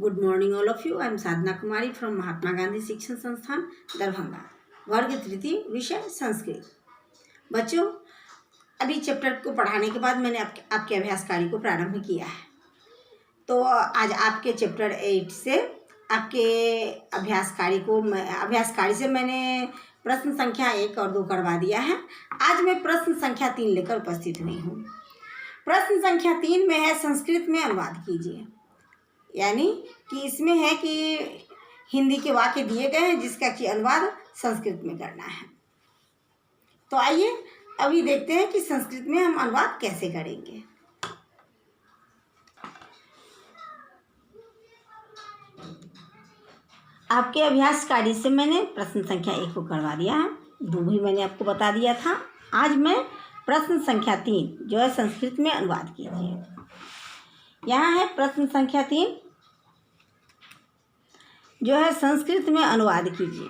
Good morning all of you. I am Sadhana Kumari from Mahatma Gandhi Shikshan Sansthan Darbhanga. वर्ग तृतीय, विषय संस्कृत। बच्चों, अभी चैप्टर को पढ़ाने के बाद मैंने आपके अभ्यास कार्य को प्रारंभ किया है। तो आज आपके चैप्टर 8 से आपके अभ्यास कार्य से मैंने प्रश्न संख्या 1 और 2 करवा दिया है। आज मैं प्रश्न संख्या 3 लेकर उपस्थित हुई हूँ। प्रश्न संख्या 3 में है संस्कृत में अनुवाद कीजिए। यानी कि इसमें है कि हिंदी के वाक्य दिए गए हैं जिसका कि अनुवाद संस्कृत में करना है। तो आइए अभी देखते हैं कि संस्कृत में हम अनुवाद कैसे करेंगे। आपके अभ्यास कार्य से मैंने प्रश्न संख्या 1 को करवा दिया है, 2 भी मैंने आपको बता दिया था। आज मैं प्रश्न संख्या 3 जो है संस्कृत में अनुवाद कीजिए। यहाँ है प्रश्न संख्या 3 जो है संस्कृत में अनुवाद कीजिए।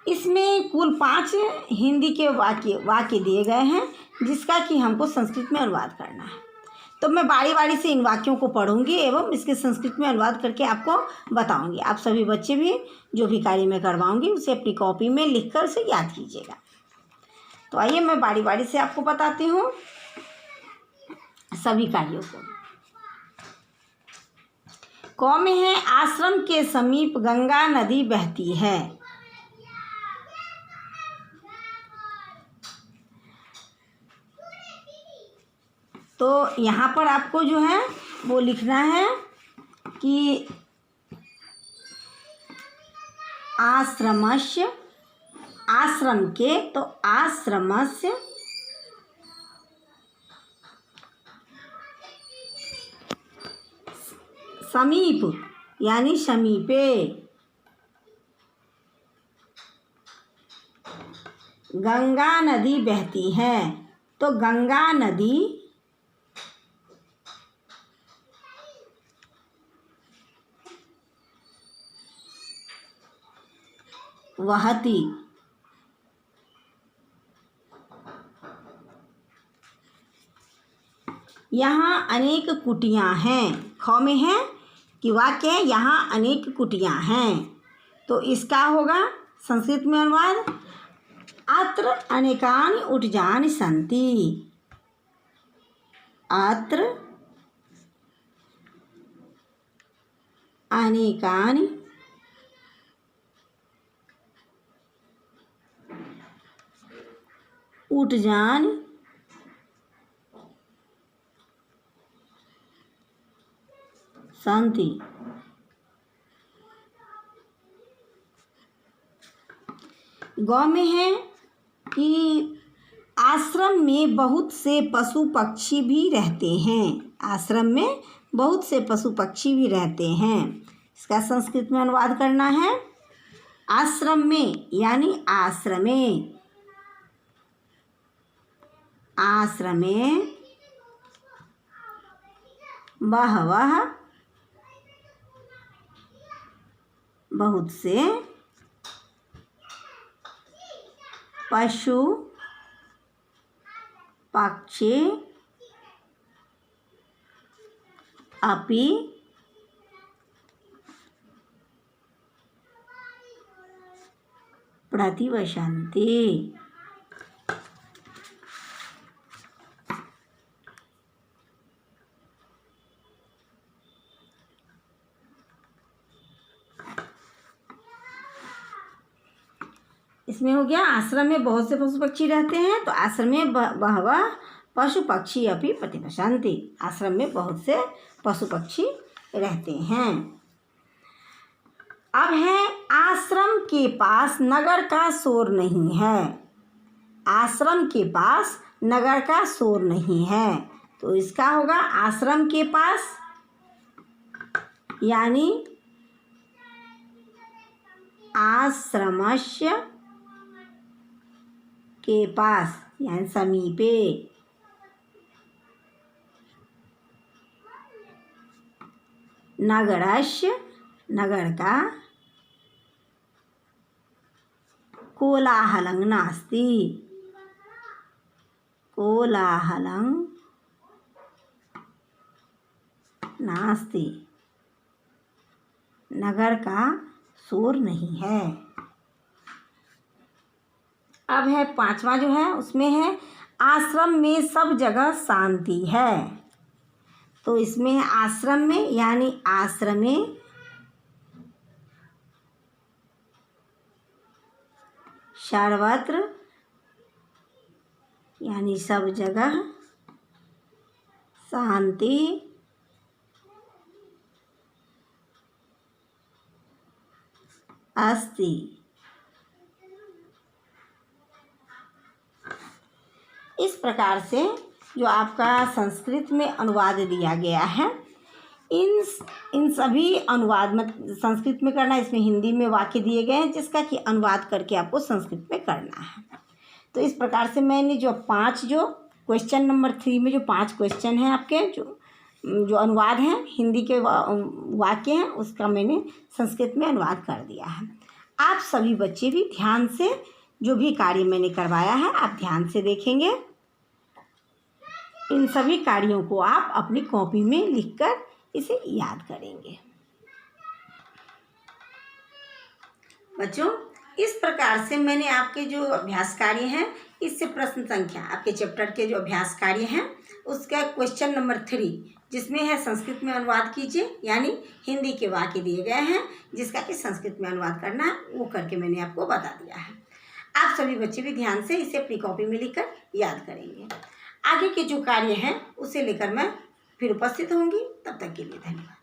इसमें कुल 5 हिंदी के वाक्य दिए गए हैं जिसका कि हमको संस्कृत में अनुवाद करना है। तो मैं बारी बारी से इन वाक्यों को पढ़ूंगी एवं इसके संस्कृत में अनुवाद करके आपको बताऊंगी। आप सभी बच्चे भी जो भी कार्य मैं करवाऊंगी उसे अपनी कॉपी में लिखकर उसे याद कीजिएगा। तो आइए मैं बारी बारी से आपको बताती हूँ सभी कार्यों को। क में है आश्रम के समीप गंगा नदी बहती है। तो यहाँ पर आपको जो है वो लिखना है कि आश्रमस्य, आश्रम के, तो आश्रमस्य समीप यानी समीपे गंगा नदी बहती है। तो गंगा नदी वहती। यहाँ अनेक कुटियाँ हैं। ख में है कि वाक्य है यहाँ अनेक कुटियाँ हैं। तो इसका होगा संस्कृत में अनुवाद, अत्र अनेकानि उटजानि सन्ति। अत्र अनेकानि उटजानि सन्ति। गौ में है कि आश्रम में बहुत से पशु पक्षी भी रहते हैं। आश्रम में बहुत से पशु पक्षी भी रहते हैं। इसका संस्कृत में अनुवाद करना है आश्रम में यानी आश्रमे। आश्रमे बहवः बहुत से पशु पक्षी अपि प्रतिवसन्ति। इसमें हो गया आश्रम में बहुत से पशु पक्षी रहते हैं। तो आश्रम में बहवः पशु पक्षी अपि प्रतिवसन्ति। आश्रम में बहुत से पशु पक्षी रहते हैं। अब है आश्रम के पास नगर का शोर नहीं है। आश्रम के पास नगर का शोर नहीं है। तो इसका होगा आश्रम के पास यानी आश्रमस्य के पास यानी समीपे। नगरस्य नगर का कोलाहलं नास्ति। कोलाहलं नास्ति। नगर का शोर नहीं है। अब है 5वां जो है उसमें है आश्रम में सब जगह शांति है। तो इसमें है आश्रम में यानी आश्रमे सर्वत्र यानी सब जगह शांति अस्ति। इस प्रकार से जो आपका संस्कृत में अनुवाद दिया गया है, इन सभी अनुवाद में संस्कृत में करना, इसमें हिंदी में वाक्य दिए गए हैं जिसका कि अनुवाद करके आपको संस्कृत में करना है। तो इस प्रकार से मैंने जो 5 जो क्वेश्चन नंबर 3 में जो 5 क्वेश्चन हैं आपके जो अनुवाद हैं हिंदी के वाक्य हैं उसका मैंने संस्कृत में अनुवाद कर दिया है। आप सभी बच्चे भी ध्यान से जो भी कार्य मैंने करवाया है आप ध्यान से देखेंगे। इन सभी कार्यों को आप अपनी कॉपी में लिखकर इसे याद करेंगे। बच्चों, इस प्रकार से मैंने आपके जो अभ्यास कार्य हैं इससे प्रश्न संख्या आपके चैप्टर के जो अभ्यास कार्य हैं उसका क्वेश्चन नंबर 3 जिसमें है संस्कृत में अनुवाद कीजिए यानी हिंदी के वाक्य दिए गए हैं जिसका कि संस्कृत में अनुवाद करना है वो करके मैंने आपको बता दिया है। आप सभी बच्चे भी ध्यान से इसे अपनी कॉपी में लिखकर याद करेंगे। आगे के जो कार्य हैं उसे लेकर मैं फिर उपस्थित होंगी। तब तक के लिए धन्यवाद।